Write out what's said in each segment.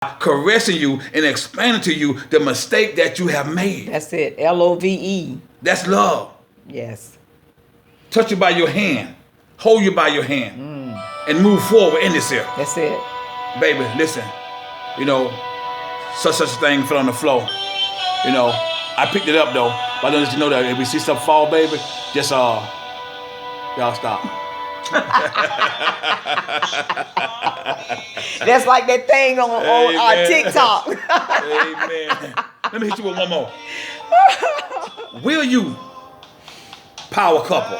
caressing you and explaining to you the mistake that you have made. That's it. LOVE. That's love. Yes. Touch you by your hand, hold you by your hand, and move forward in this here. That's it. Baby, listen, you know, such a thing fell on the floor. You know, I picked it up though, but I don't let you know that if we see stuff fall, baby, just y'all stop. That's like that thing on TikTok. Amen. Let me hit you with one more. Will you, power couple,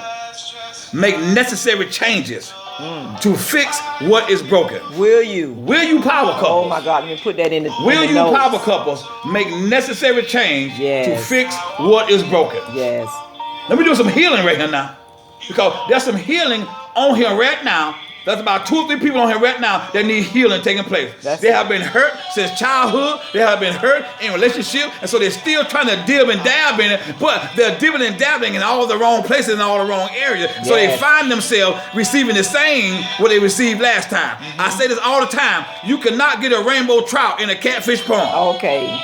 make necessary changes to fix what is broken? Will you? Will you, power couples? Oh my God, let me put that in the Will in the you, notes. power couples, make necessary change to Yes. fix what is broken? Yes. Let me do some healing right here now. Because there's some healing on here right now. There's about 2 or 3 people on here right now that need healing taking place. They have been hurt since childhood. They have been hurt in relationship. And so they're still trying to dib and dab in it. But they're dibbing and dabbling in all the wrong places and all the wrong areas. So they find themselves receiving the same what they received last time. I say this all the time. You cannot get a rainbow trout in a catfish pond. Okay.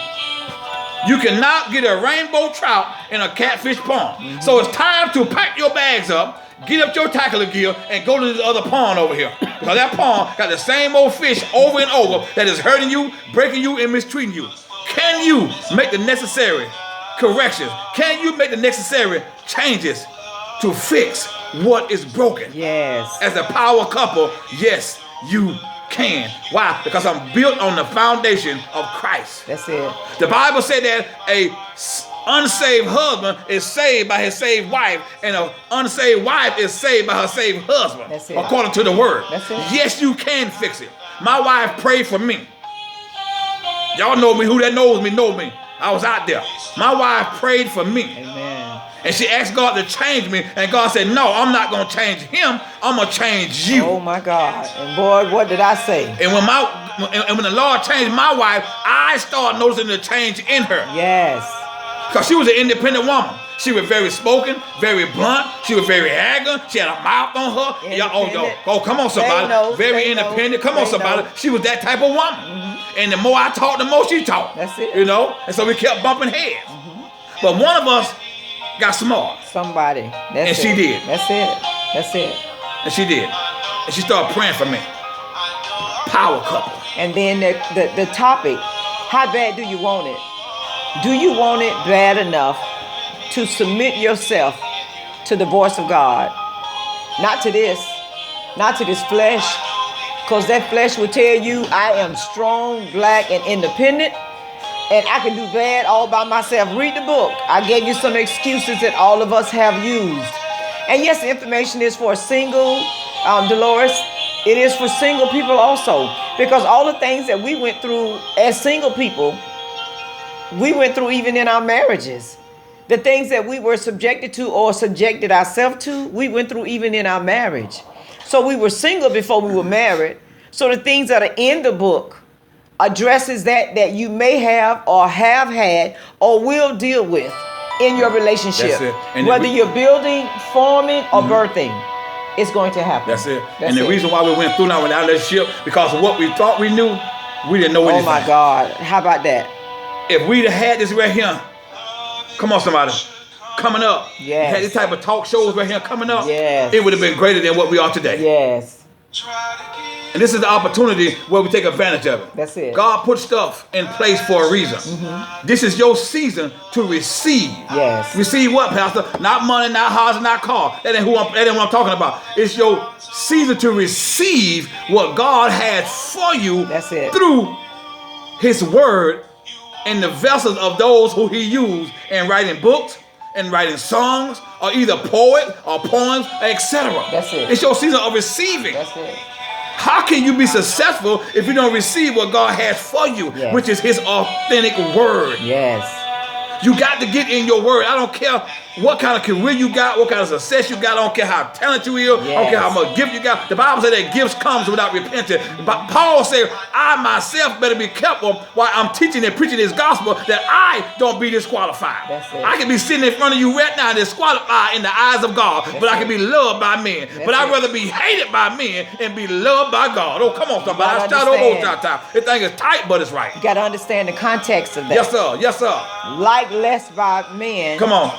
You cannot get a rainbow trout in a catfish pond. So it's time to pack your bags up, get up your tackle gear, and go to this other pond over here. Because that pond got the same old fish over and over that is hurting you, breaking you, and mistreating you. Can you make the necessary corrections? Can you make the necessary changes to fix what is broken? Yes. As a power couple, yes, you can. Why? Because I'm built on the foundation of Christ. That's it. The Bible said that a unsaved husband is saved by his saved wife, and an unsaved wife is saved by her saved husband. That's it. According to the word. That's it. Yes, you can fix it. My wife prayed for me. Y'all know me. Who that knows me know me. I was out there. My wife prayed for me. Amen. And she asked God to change me, and God said, no, I'm not going to change him. I'm going to change you. Oh my God. And boy, what did I say? And when the Lord changed my wife, I started noticing the change in her. Yes. Because she was an independent woman. She was very spoken, very blunt. She was very arrogant. She had a mouth on her. Oh, come on, somebody. Very independent. Come on, somebody. She was that type of woman. And the more I talked, the more she talked. That's it. You know? And so we kept bumping heads. But one of us got smart. Somebody. And she did. That's it. That's it. And she did. And she started praying for me. Power couple. And then the topic, how bad do you want it? Do you want it bad enough to submit yourself to the voice of God? Not to this flesh, because that flesh will tell you I am strong, black, and independent, and I can do bad all by myself. Read the book. I gave you some excuses that all of us have used. And yes, the information is for single, Dolores. It is for single people also, because all the things that we went through as single people, we went through even in our marriages. The things that we were subjected to or subjected ourselves to, we went through even in our marriage. So we were single before we were married. So the things that are in the book addresses that you may have or have had or will deal with in your relationship. Whether you're building, forming, or birthing, it's going to happen. That's it. And the reason why we went through now in our relationship, because of what we thought we knew, we didn't know anything. Oh my God. How about that? If we'd have had this right here, come on somebody, coming up, had this type of talk shows right here coming up, it would have been greater than what we are today. Yes. And this is the opportunity where we take advantage of it. That's it. God put stuff in place for a reason. This is your season to receive. Yes. Receive what, Pastor? Not money, not houses, not car. That ain't what I'm talking about. It's your season to receive what God had for you. That's it. Through His word and the vessels of those who He used in writing books and writing songs, or either poet or poems, etc. That's it. It's your season of receiving. That's it. How can you be successful if you don't receive what God has for you, which is His authentic word? Yes. You got to get in your word. I don't care what kind of career you got, what kind of success you got. I don't care how talented you are. I don't care how much gift you got. The Bible says that gifts comes without repentance. But Paul said, I myself better be careful while I'm teaching and preaching this gospel that I don't be disqualified. That's it. I can be sitting in front of you right now disqualified in the eyes of God, but I can be loved by men. But I'd rather be hated by men and be loved by God. Oh, come on, somebody. This thing is tight, but it's right. You got to understand the context of that. Yes, sir. Yes, sir. Like less by men. Come on.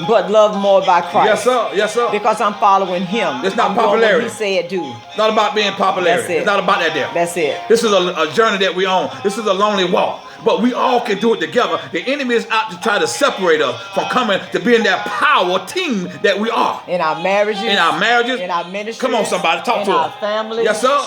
But love more by Christ. Yes, sir. Yes, sir. Because I'm following him. It's not I'm doing popularity. what he said do. It's not about being popular. That's it. It's not about that there. That's it. This is a journey that we own. This is a lonely walk. But we all can do it together. The enemy is out to try to separate us from coming to being that power team that we are. In our marriages. In our marriages. In our ministries. Come on, somebody. Talk to us. In our families. Yes, sir.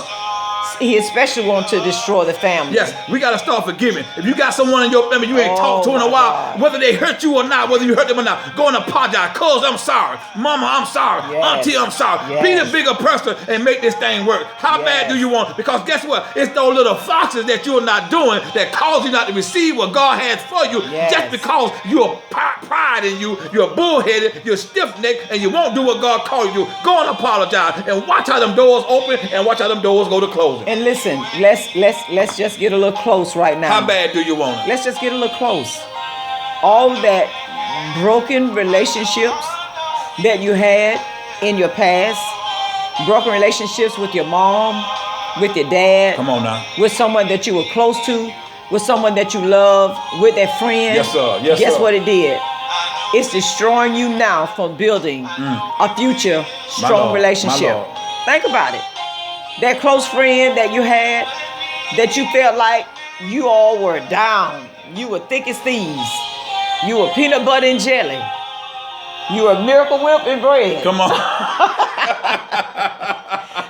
He especially wants to destroy the family. Yes, we got to start forgiving. If you got someone in your family you ain't talked to in a while, whether they hurt you or not, whether you hurt them or not, go and apologize. Cuz, I'm sorry. Mama, I'm sorry. Yes. Auntie, I'm sorry. Yes. Be the bigger person and make this thing work. How bad do you want it? Because guess what? It's those little foxes that you're not doing that cause you not to receive what God has for you just because you're pride in you, you're bullheaded, you're stiff-necked, and you won't do what God called you to do. Go and apologize and watch how them doors open and watch how them doors go to closing. And listen, let's just get a little close right now. How bad do you want it? Let's just get a little close. All that broken relationships that you had in your past, broken relationships with your mom, with your dad, come on now, with someone that you were close to, with someone that you love, with that friend. Yes, sir. Yes, Guess sir. what it did? It's destroying you now from building a future strong relationship. Think about it. That close friend that you had, that you felt like you all were down. You were thick as thieves. You were peanut butter and jelly. You were Miracle Whip and bread. Come on.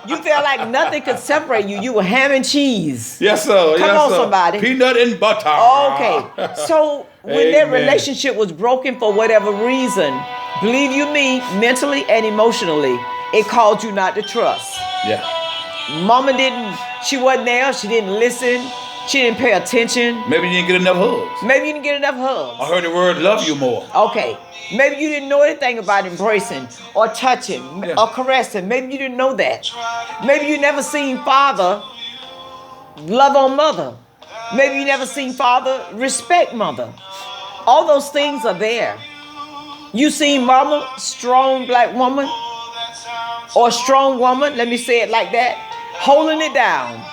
You felt like nothing could separate you. You were ham and cheese. Yes, sir. Come on, somebody. Peanut and butter. Okay. So when that relationship was broken for whatever reason, believe you me, mentally and emotionally, it caused you not to trust. Yeah. Mama she wasn't there. She didn't listen. She didn't pay attention. Maybe you didn't get enough hugs. Maybe you didn't get enough hugs. I heard the word love you more. Okay. Maybe you didn't know anything about embracing or touching or caressing. Maybe you didn't know that. Maybe you never seen father love on mother. Maybe you never seen father respect mother. All those things are there. You seen mama, strong black woman, or strong woman, let me say it like that, holding it down.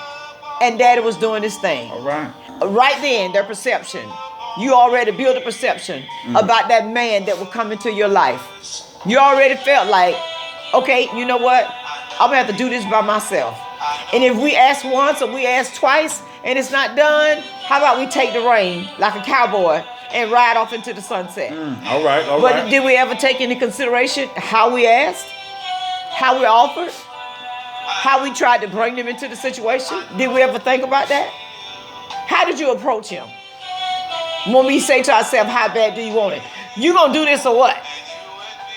And daddy was doing his thing. All right. Right then, their perception. You already built a perception about that man that would come into your life. You already felt like, okay, you know what? I'm going to have to do this by myself. And if we ask once or we ask twice and it's not done, how about we take the rein like a cowboy and ride off into the sunset? All right. But did we ever take into consideration how we asked? How we offered? How we tried to bring them into the situation? Did we ever think about that? How did you approach him? When we say to ourselves, how bad do you want it? You gonna do this or what?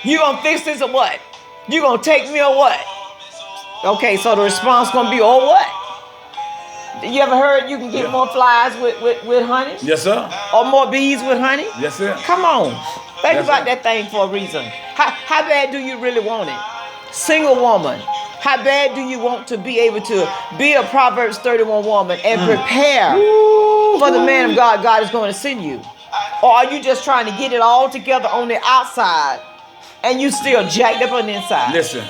You gonna fix this or what? You gonna take me or what? Okay, so the response gonna be, or what? You ever heard you can get more flies with honey? Yes, sir. Or more bees with honey? Yes, sir. Come on. Think about that thing for a reason. How bad do you really want it? Single woman. How bad do you want to be able to be a Proverbs 31 woman and prepare for the man of God God is going to send you? Or are you just trying to get it all together on the outside and you still jacked up on the inside? Listen,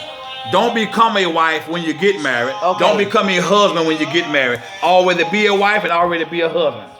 don't become a wife when you get married. Okay. Don't become a husband when you get married. Already be a wife and already be a husband.